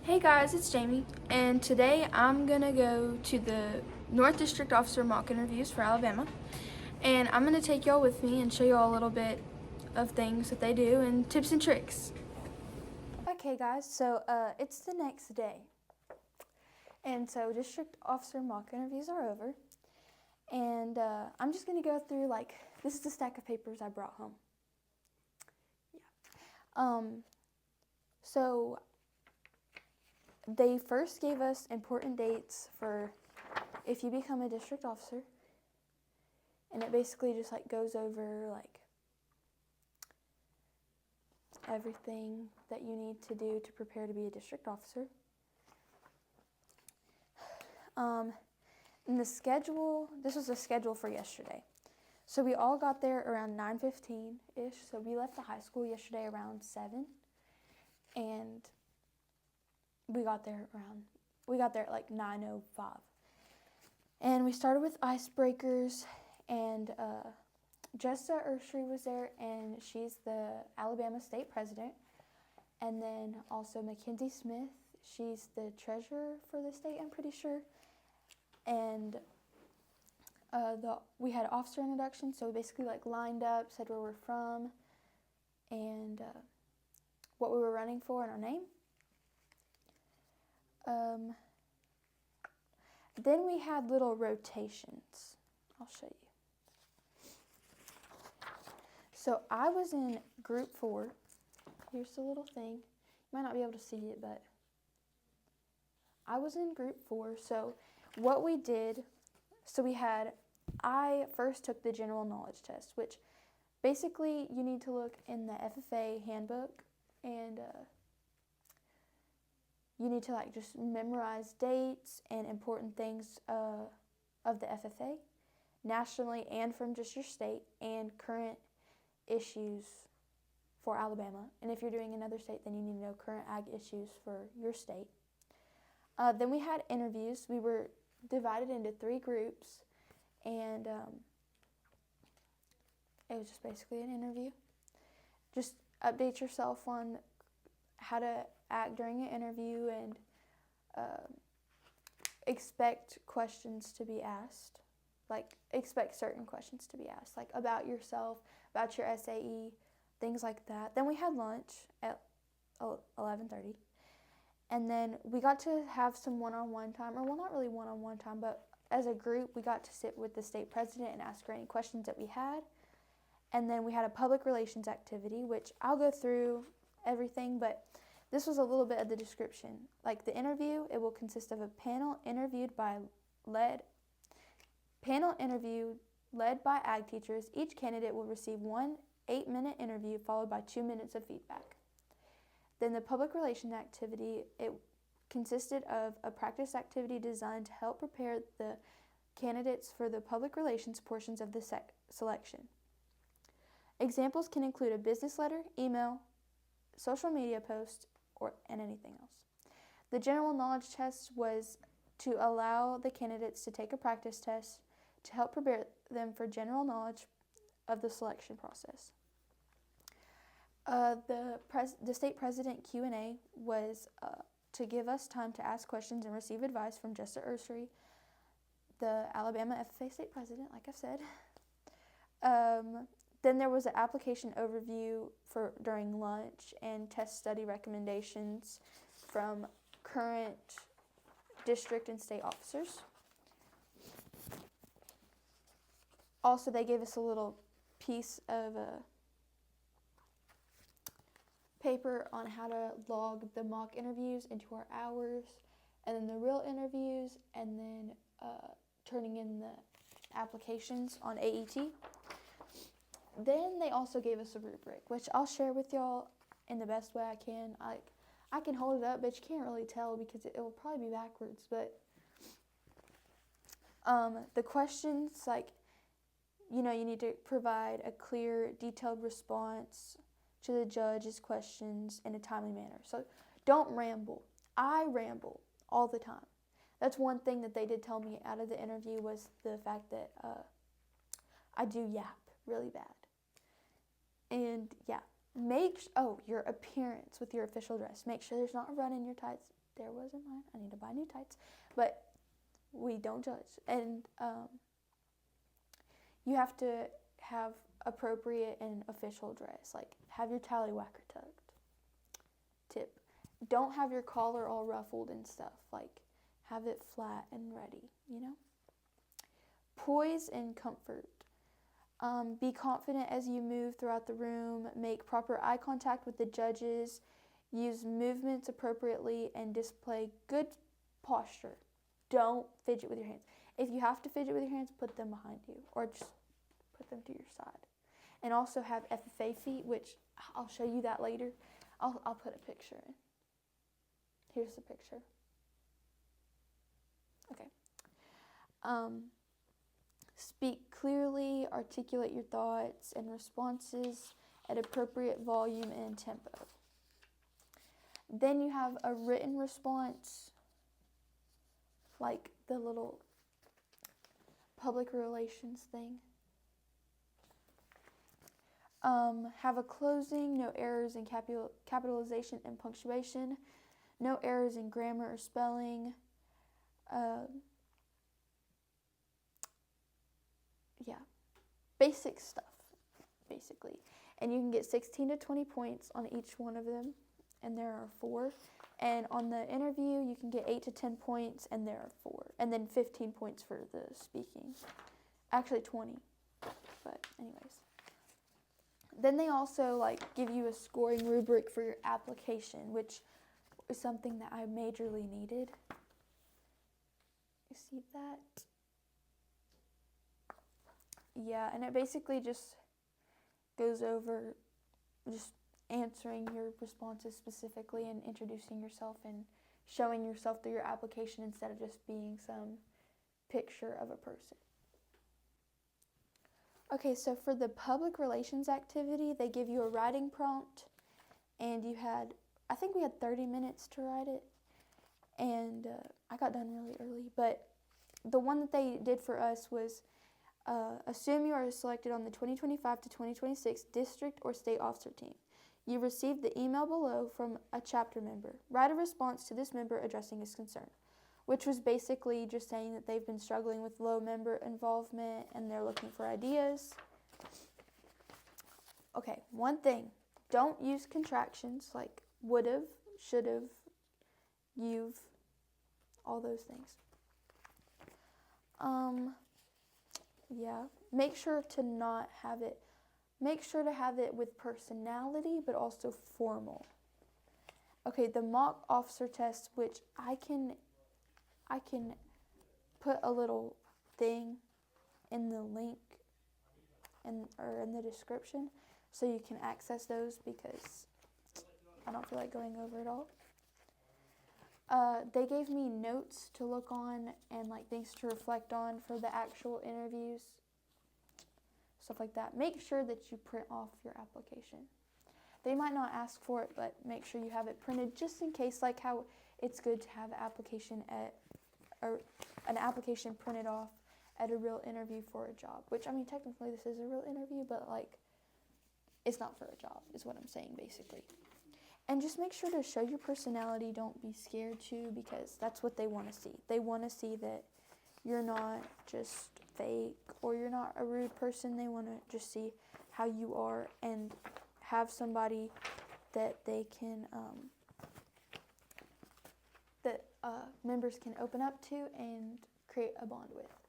Hey guys, it's Jamie, and today I'm gonna go to the North District Officer mock interviews for Alabama, and I'm gonna take y'all with me and show y'all a little bit of things that they do and tips and tricks. Okay guys, so it's the next day, and so District Officer mock interviews are over, and I'm just gonna go through, this is the stack of papers I brought home. Yeah. So they first gave us important dates for if you become a district officer, and it basically just goes over everything that you need to do to prepare to be a district officer. And the schedule, this was the schedule for yesterday. So we all got there around 9:15-ish. So we left the high school yesterday around 7, and we got there at like 9:05. And we started with icebreakers, and Jessa Urshry was there, and she's the Alabama state president. And then also Mackenzie Smith, she's the treasurer for the state, I'm pretty sure. And we had officer introductions, so we basically lined up, said where we're from, and what we were running for and our name. Then we had little rotations. I'll show you. So I was in group 4. Here's the little thing. You might not be able to see it, but I was in group 4. So what we did, I first took the general knowledge test, which basically you need to look in the FFA handbook, and you need to just memorize dates and important things of the FFA, nationally and from just your state, and current issues for Alabama. And if you're doing another state, then you need to know current ag issues for your state. Then we had interviews. We were divided into 3 groups, and it was just basically an interview. Just update yourself on how to act during an interview, and expect questions to be asked. Expect certain questions to be asked, about yourself, about your SAE, things like that. Then we had lunch at 11:30. And then we got to have some one-on-one time, or well, not really one-on-one time, but as a group, we got to sit with the state president and ask her any questions that we had. And then we had a public relations activity, which I'll go through everything, but this was a little bit of the description. The interview, it will consist of a panel interview led by ag teachers. Each candidate will receive one 8-minute interview followed by 2 minutes of feedback. Then the public relations activity, it consisted of a practice activity designed to help prepare the candidates for the public relations portions of the selection. Examples can include a business letter, email, social media post, and anything else. The general knowledge test was to allow the candidates to take a practice test to help prepare them for general knowledge of the selection process. The state president Q&A was to give us time to ask questions and receive advice from Jessa Urshry, the Alabama FFA state president, like I've said. Then there was an application overview during lunch, and test study recommendations from current district and state officers. Also, they gave us a little piece of paper on how to log the mock interviews into our hours, and then the real interviews, and then turning in the applications on AET. Then they also gave us a rubric, which I'll share with y'all in the best way I can. I can hold it up, but you can't really tell because it will probably be backwards. But the questions, you need to provide a clear, detailed response to the judge's questions in a timely manner. So don't ramble. I ramble all the time. That's one thing that they did tell me out of the interview, was the fact that I do yap really bad. And yeah, your appearance with your official dress. Make sure there's not a run in your tights. there wasn't mine. I need to buy new tights. But we don't judge. And you have to have appropriate and official dress. Like, have your tallywhacker tucked. Tip. Don't have your collar all ruffled and stuff. Like, have it flat and ready, you know? Poise and comfort. Be confident as you move throughout the room. Make proper eye contact with the judges. Use movements appropriately and display good posture. Don't fidget with your hands. If you have to fidget with your hands, put them behind you or just put them to your side. And also have FFA feet, which I'll show you that later. I'll put a picture in. Here's the picture. Okay. Speak clearly, articulate your thoughts and responses at appropriate volume and tempo. Then you have a written response, like the little public relations thing. Have a closing, no errors in capitalization and punctuation, no errors in grammar or spelling. Basic stuff, basically. And you can get 16 to 20 points on each one of them, and there are 4. And on the interview, you can get 8 to 10 points, and there are 4. And then 15 points for the speaking. Actually 20, but anyways. Then they also give you a scoring rubric for your application, which is something that I majorly needed. You see that? Yeah, and it basically just goes over just answering your responses specifically and introducing yourself and showing yourself through your application instead of just being some picture of a person. Okay, so for the public relations activity, they give you a writing prompt, and I think we had 30 minutes to write it, and I got done really early, but the one that they did for us was assume you are selected on the 2025 to 2026 district or state officer team. You received the email below from a chapter member. Write a response to this member addressing his concern, which was basically just saying that they've been struggling with low member involvement and they're looking for ideas. Okay, one thing. Don't use contractions like would've, should've, you've, all those things. Make sure to have it with personality, but also formal. Okay, the mock officer test, which I can put a little thing in the link or in the description so you can access those because I don't feel like going over it all. They gave me notes to look on and things to reflect on for the actual interviews, stuff like that. Make sure that you print off your application. They might not ask for it, but make sure you have it printed just in case, like how it's good to have an application printed off at a real interview for a job, which, I mean, technically this is a real interview, but it's not for a job is what I'm saying basically. And just make sure to show your personality. Don't be scared to, because that's what they want to see. They want to see that you're not just fake or you're not a rude person. They want to just see how you are and have somebody that they can, members can open up to and create a bond with.